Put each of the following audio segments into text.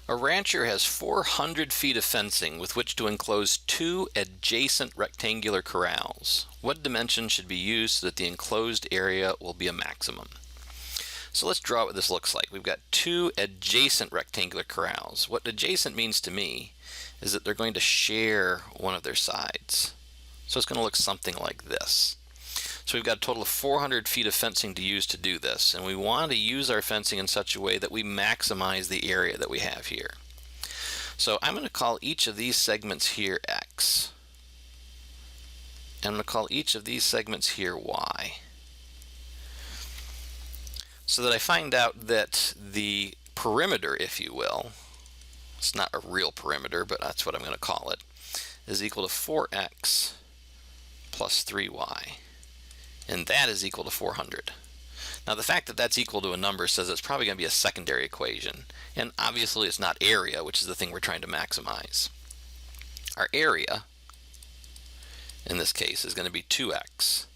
A rancher has 400 feet of fencing with which to enclose 2 adjacent rectangular corrals. What dimension should be used so that the enclosed area will be a maximum? So let's draw what this looks like. We've got 2 adjacent rectangular corrals. What adjacent means to me is that they're going to share one of their sides. So it's going to look something like this. So we've got a total of 400 feet of fencing to use to do this, and we want to use our fencing in such a way that we maximize the area that we have here. So I'm going to call each of these segments here X. And I'm going to call each of these segments here Y. So that I find out that the perimeter, if you will, it's not a real perimeter, but that's what I'm going to call it, is equal to 4x plus 3y. And that is equal to 400. Now the fact that that's equal to a number says it's probably going to be a secondary equation. And obviously it's not area, which is the thing we're trying to maximize. Our area, in this case, is going to be 2x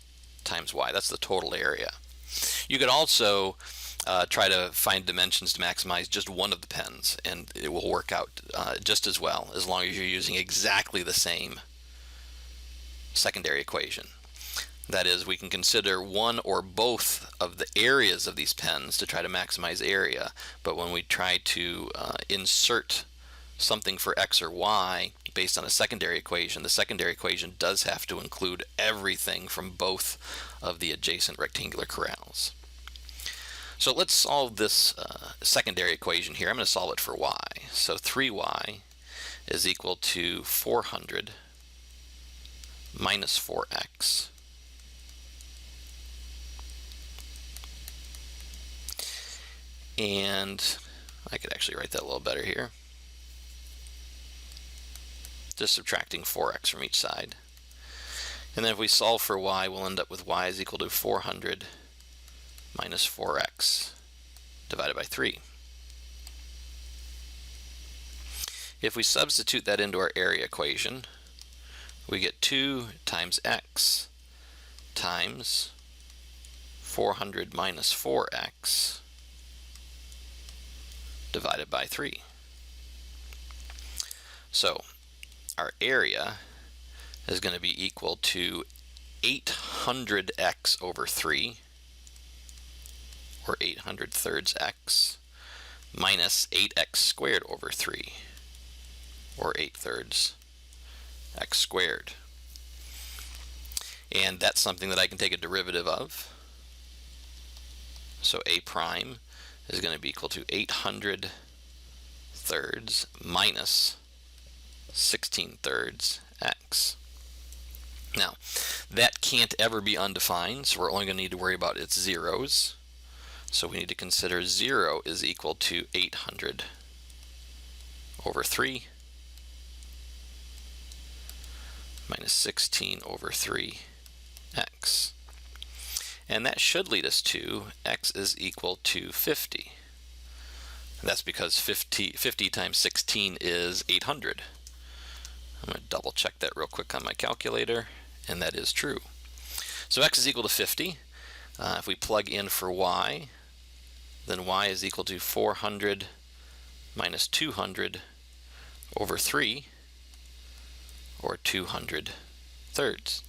times y. That's the total area. You could also try to find dimensions to maximize just one of the pens, and it will work out just as well, as long as you're using exactly the same secondary equation. That is, we can consider one or both of the areas of these pens to try to maximize area, but when we try to insert something for x or y based on a secondary equation, the secondary equation does have to include everything from both of the adjacent rectangular corrals. So let's solve this secondary equation here. I'm going to solve it for y. So 3y is equal to 400 minus 4x. And I could actually write that a little better here. Just subtracting 4x from each side. And then if we solve for y, we'll end up with y is equal to 400 minus 4x divided by 3. If we substitute that into our area equation, we get 2 times x times 400 minus 4x divided by 3. So our area is going to be equal to 800x over 3, or 800 thirds x, minus 8x squared over 3, or 8 thirds x squared. And that's something that I can take a derivative of. So a prime is going to be equal to 800 thirds minus 16 thirds x. Now, that can't ever be undefined, so we're only going to need to worry about its zeros. So we need to consider 0 is equal to 800 over 3 minus 16 over 3x. And that should lead us to x is equal to 50. And that's because 50 times 16 is 800. I'm going to double check that real quick on my calculator, and that is true. So x is equal to 50. If we plug in for y, then y is equal to 400 minus 200 over 3, or 200 thirds.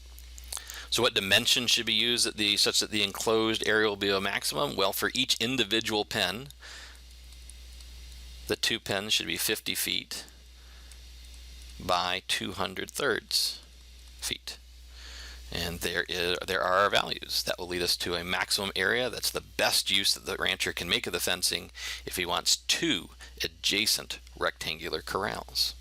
So what dimension should be used such that the enclosed area will be a maximum? Well, for each individual pen, the 2 pens should be 50 feet by 200 thirds feet. And there are our values. That will lead us to a maximum area. That's the best use that the rancher can make of the fencing if he wants 2 adjacent rectangular corrals.